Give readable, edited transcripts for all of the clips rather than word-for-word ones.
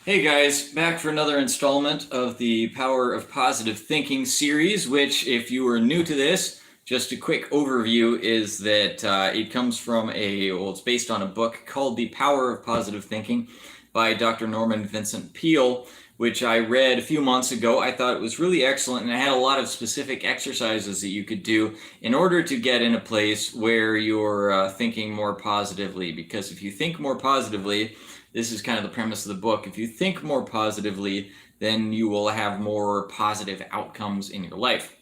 Hey guys, back for another installment of the Power of Positive Thinking series, which, if you are new to this, just a quick overview is that it comes from it's based on a book called The Power of Positive Thinking by Dr. Norman Vincent Peale, which I read a few months ago. I thought it was really excellent, and it had a lot of specific exercises that you could do in order to get in a place where you're thinking more positively. Because if you think more positively, this is kind of the premise of the book. If you think more positively, then you will have more positive outcomes in your life.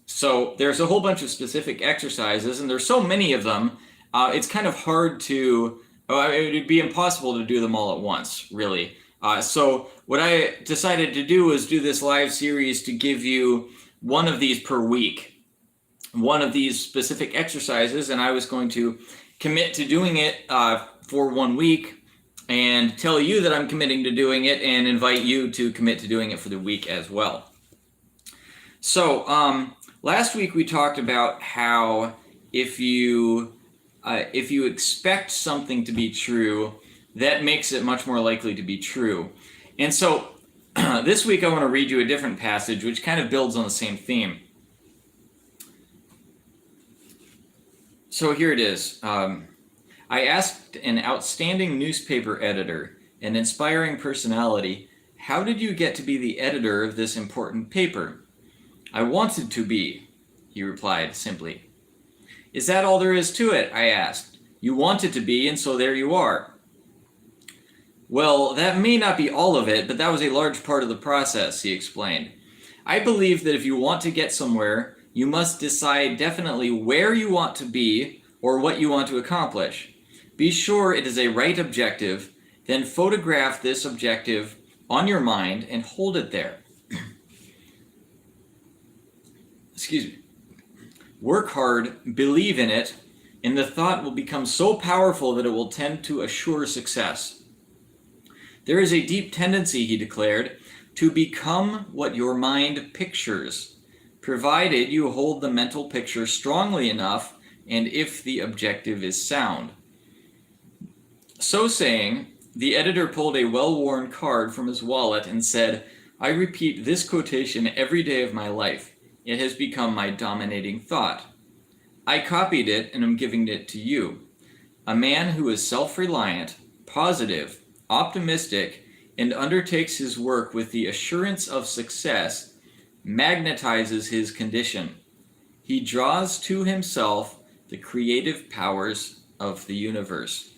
So there's a whole bunch of specific exercises, and there's so many of them, it's kind of hard to, it would be impossible to do them all at once, really. So what I decided to do was do this live series to give you one of these per week, one of these specific exercises, and I was going to commit to doing it for 1 week, and tell you that I'm committing to doing it and invite you to commit to doing it for the week as well. So last week we talked about how if you expect something to be true, that makes it much more likely to be true. And so this week I want to read you a different passage which kind of builds on the same theme. So here it is. I asked an outstanding newspaper editor, an inspiring personality, how did you get to be the editor of this important paper? I wanted to be, he replied simply. Is that all there is to it? I asked. You wanted to be, and so there you are. Well, that may not be all of it, but that was a large part of the process, he explained. I believe that if you want to get somewhere, you must decide definitely where you want to be or what you want to accomplish. Be sure it is a right objective, then photograph this objective on your mind and hold it there. Excuse me. Work hard, believe in it, and the thought will become so powerful that it will tend to assure success. There is a deep tendency, he declared, to become what your mind pictures, provided you hold the mental picture strongly enough and if the objective is sound. So saying, the editor pulled a well-worn card from his wallet and said, I repeat this quotation every day of my life. It has become my dominating thought. I copied it and am giving it to you. A man who is self-reliant, positive, optimistic, and undertakes his work with the assurance of success magnetizes his condition. He draws to himself the creative powers of the universe.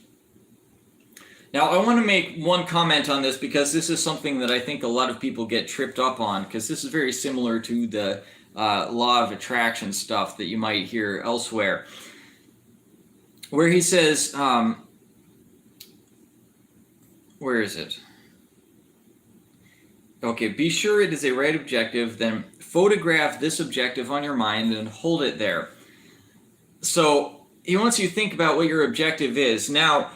Now, I want to make one comment on this because this is something that I think a lot of people get tripped up on, because this is very similar to the law of attraction stuff that you might hear elsewhere, where he says, where is it? Okay, be sure it is a right objective, then photograph this objective on your mind and hold it there. So he wants you to think about what your objective is. Now,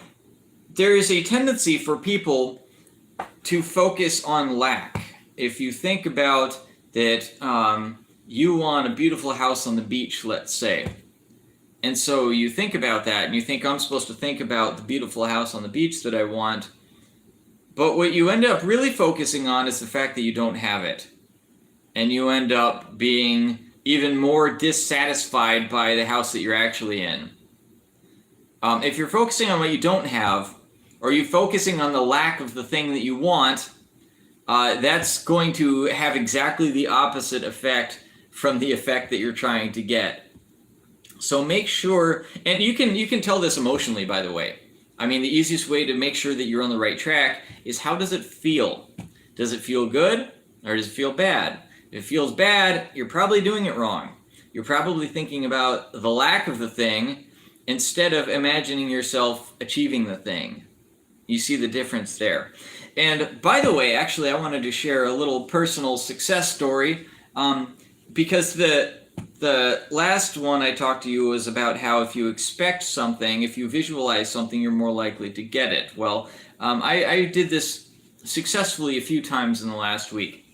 there is a tendency for people to focus on lack. If you think about that, you want a beautiful house on the beach, let's say. And so you think about that and you think, I'm supposed to think about the beautiful house on the beach that I want. But what you end up really focusing on is the fact that you don't have it. And you end up being even more dissatisfied by the house that you're actually in. If you're focusing on what you don't have, or you focusing on the lack of the thing that you want, that's going to have exactly the opposite effect from the effect that you're trying to get. So make sure, and you can tell this emotionally, by the way. I mean, the easiest way to make sure that you're on the right track is, how does it feel? Does it feel good, or does it feel bad? If it feels bad, you're probably doing it wrong. You're probably thinking about the lack of the thing instead of imagining yourself achieving the thing. You see the difference there. And by the way, actually, I wanted to share a little personal success story, because the last one I talked to you was about how if you expect something, if you visualize something, you're more likely to get it. Well, I did this successfully a few times in the last week.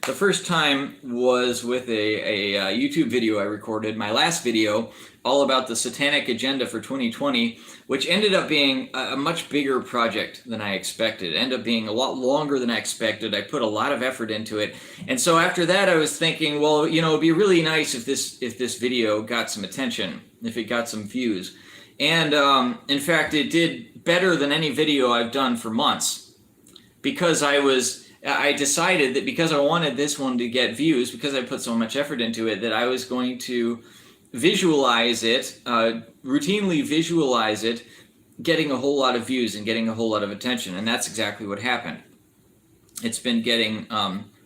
The first time was with a YouTube video I recorded, my last video, all about the Satanic Agenda for 2020, which ended up being a much bigger project than I expected. It ended up being a lot longer than I expected. I put a lot of effort into it. And so after that, I was thinking, well, you know, it'd be really nice if this video got some attention, if it got some views. And in fact, it did better than any video I've done for months, because I decided that because I wanted this one to get views, because I put so much effort into it, that I was going to visualize it, routinely visualize it, getting a whole lot of views and getting a whole lot of attention. And that's exactly what happened. It's been getting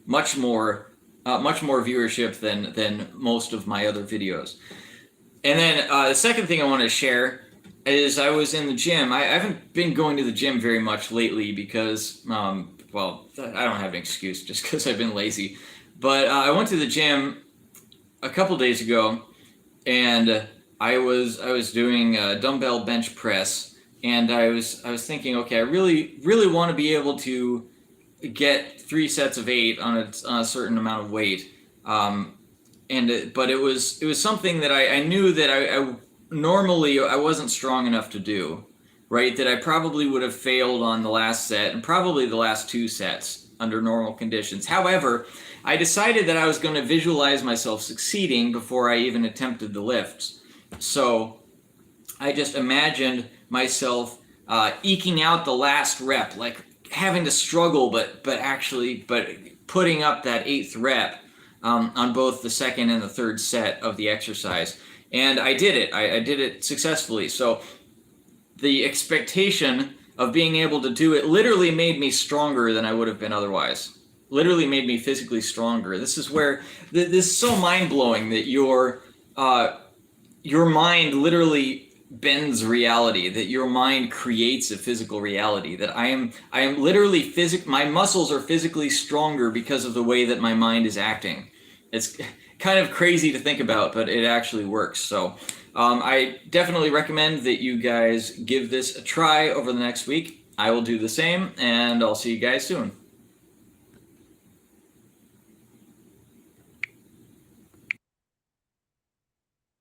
much more viewership than most of my other videos. And then the second thing I want to share is I was in the gym. I haven't been going to the gym very much lately because, well, I don't have an excuse, just because I've been lazy. But I went to the gym a couple days ago, and I was doing dumbbell bench press, and I was thinking, okay, I really want to be able to get 3 sets of 8 on a certain amount of weight. But it was something that I knew that I normally I wasn't strong enough to do, right? That I probably would have failed on the last set and probably the last 2 sets under normal conditions. However, I decided that I was going to visualize myself succeeding before I even attempted the lifts. So I just imagined myself eking out the last rep, like having to struggle, but putting up that 8th rep on both the second and the third set of the exercise. And I did it. I did it successfully. So the expectation of being able to do it literally made me stronger than I would have been otherwise. Literally made me physically stronger. This is where this is so mind-blowing that your mind literally bends reality, that your mind creates a physical reality, that I am literally my muscles are physically stronger because of the way that my mind is acting. It's kind of crazy to think about, but it actually works. So I definitely recommend that you guys give this a try over the next week. I will do the same, and I'll see you guys soon.